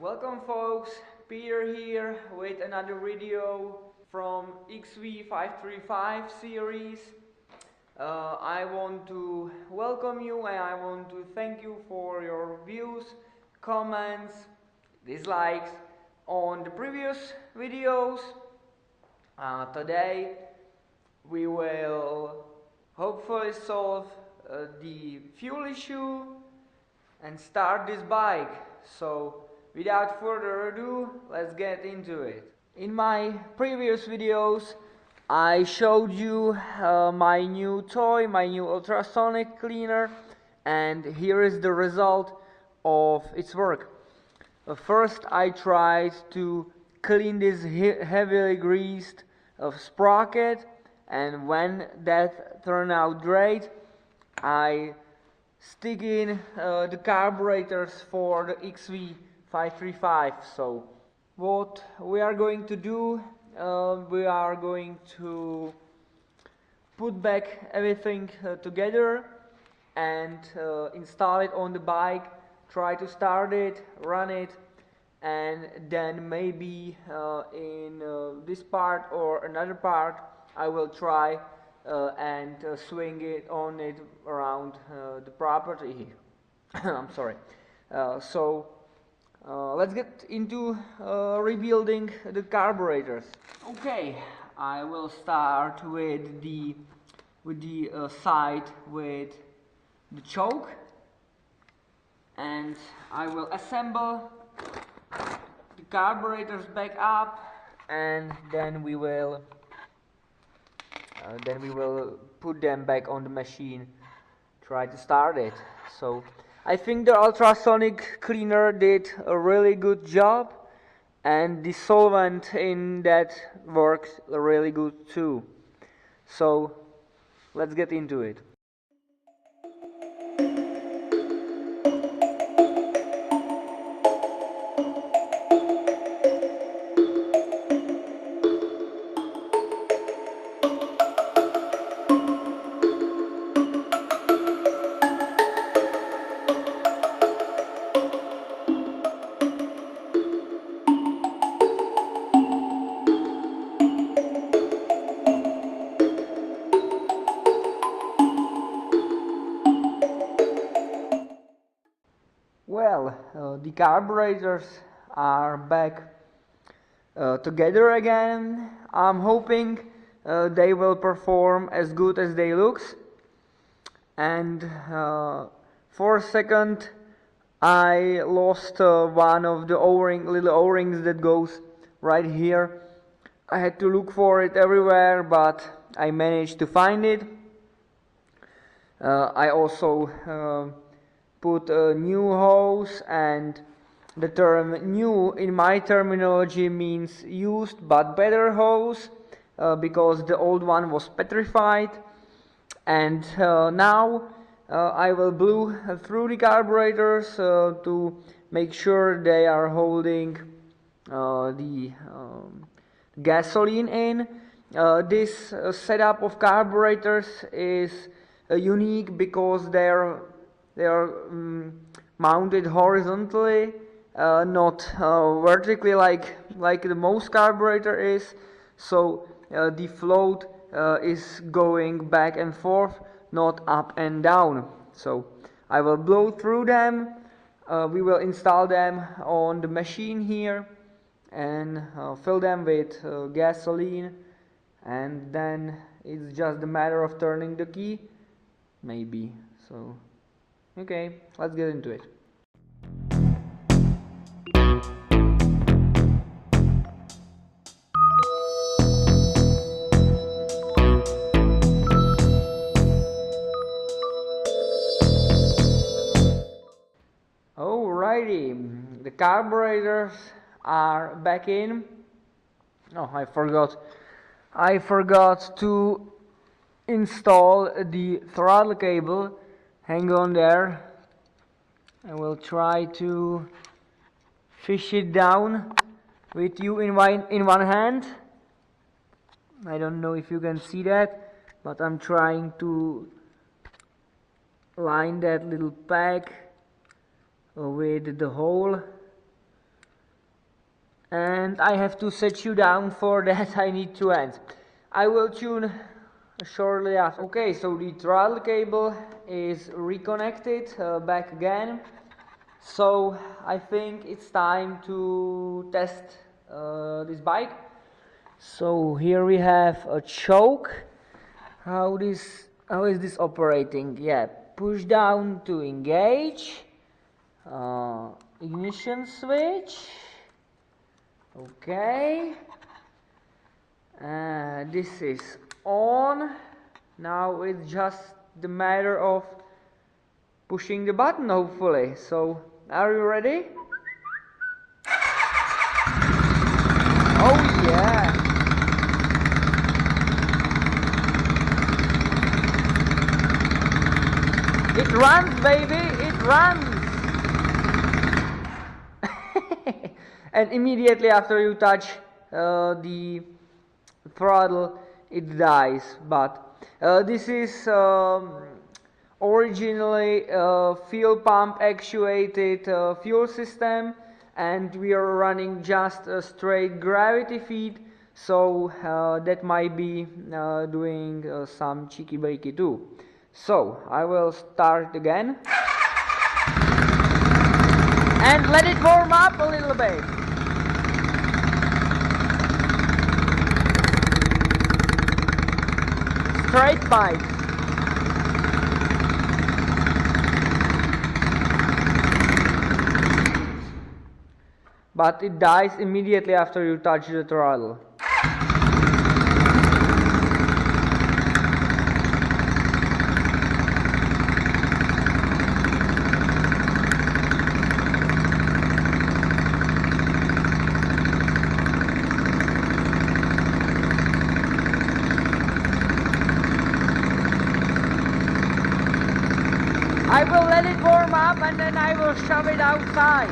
Welcome folks, Peter here with another video from XV535 series. I want to welcome you and I want to thank you for your views, comments, dislikes on the previous videos. Today we will hopefully solve the fuel issue and start this bike. So without further ado, let's get into it. In my previous videos I showed you my new toy, my new ultrasonic cleaner, and here is the result of its work. First I tried to clean this heavily greased sprocket, and when that turned out great, I stick in the carburetors for the XV535. So what we are going to do, we are going to put back everything together and install it on the bike, try to start it, run it, and then maybe in this part or another part I will try and swing it on it around the property here. I'm sorry. So let's get into rebuilding the carburetors. Okay, I will start with the side with the choke, and I will assemble the carburetors back up, and then we will put them back on the machine, try to start it. So I think the ultrasonic cleaner did a really good job, and the solvent in that works really good too. So let's get into it. Well, the carburetors are back together again. I'm hoping they will perform as good as they looks. And for a second I lost one of the little O-rings that goes right here. I had to look for it everywhere, but I managed to find it. I also put a new hose, and the term new in my terminology means used but better hose, because the old one was petrified. And now I will blow through the carburetors to make sure they are holding the gasoline in. This setup of carburetors is unique because they are mounted horizontally, not vertically like the most carburetor is. So the float is going back and forth, not up and down. So I will blow through them. We will install them on the machine here and fill them with gasoline, and then it's just a matter of turning the key, maybe. So okay, let's get into it. Alrighty, the carburetors are back in. Oh, I forgot to install the throttle cable. Hang on there. I will try to fish it down with you in one hand. I don't know if you can see that, but I'm trying to line that little pack with the hole and I have to set you down. For that I need two ends. I will tune shortly after. Okay, so the throttle cable is reconnected back again, so I think it's time to test this bike. So here we have a choke. How is this operating? Yeah, push down to engage, ignition switch. Okay, this is on. Now it's just the matter of pushing the button, hopefully. So, are you ready? Oh yeah! It runs, baby! It runs! And immediately after you touch the throttle, it dies. But this is originally a fuel pump actuated fuel system, and we are running just a straight gravity feed, so that might be doing some cheeky breaky too. So I will start again and let it warm up a little bit. Straight bike. But it dies immediately after you touch the throttle. I will let it warm up and then I will shove it outside.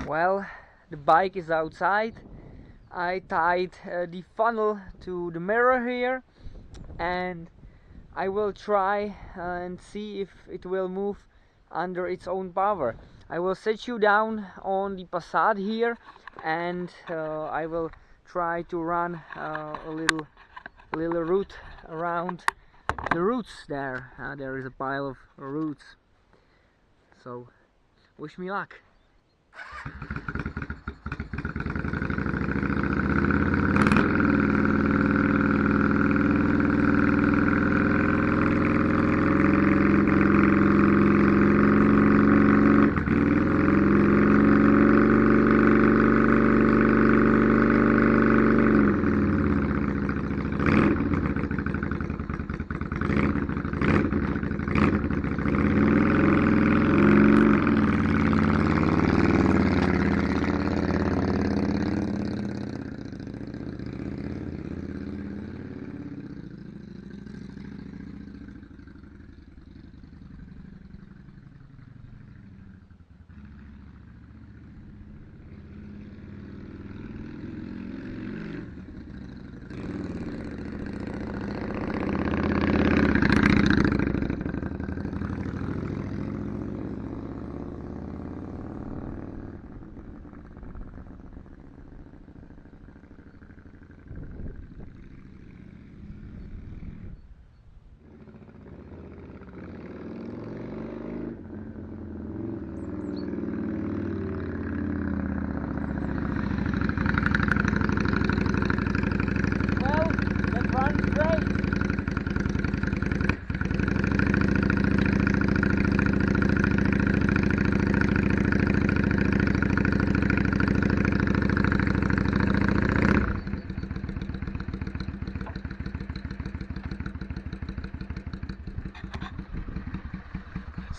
Well, the bike is outside. I tied the funnel to the mirror here, and I will try and see if it will move under its own power. I will set you down on the Passat here, and I will try to run a little route around the roots there. There is a pile of roots. So, wish me luck.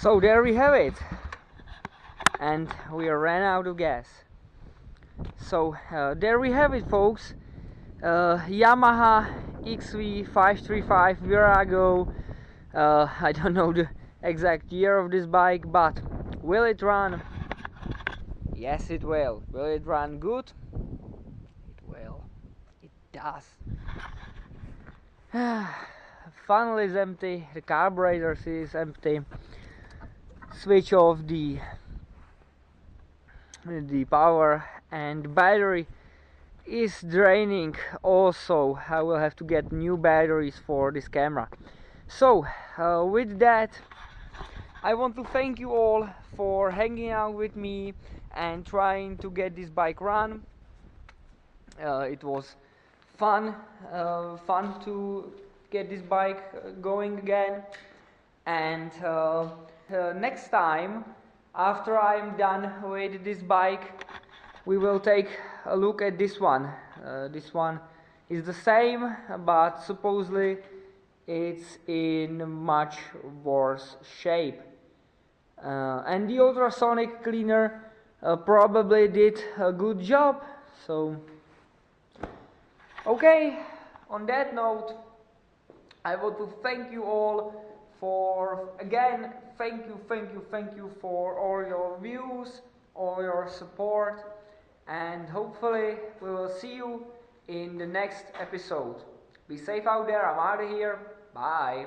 So there we have it, and we ran out of gas. So there we have it, folks. Yamaha XV 535 Virago. I don't know the exact year of this bike, but will it run? Yes, it will. Will it run good? It will. It does. Funnel is empty, the carburetor is empty. Switch off the power, and battery is draining also. I will have to get new batteries for this camera. So with that, I want to thank you all for hanging out with me and trying to get this bike run. It was fun to get this bike going again. And next time, after I'm done with this bike, we will take a look at this one. This one is the same, but supposedly it's in much worse shape. And the ultrasonic cleaner probably did a good job. So okay, on that note, I want to thank you all for, again, thank you for all your views, all your support, and hopefully we will see you in the next episode. Be safe out there. I'm out of here. Bye.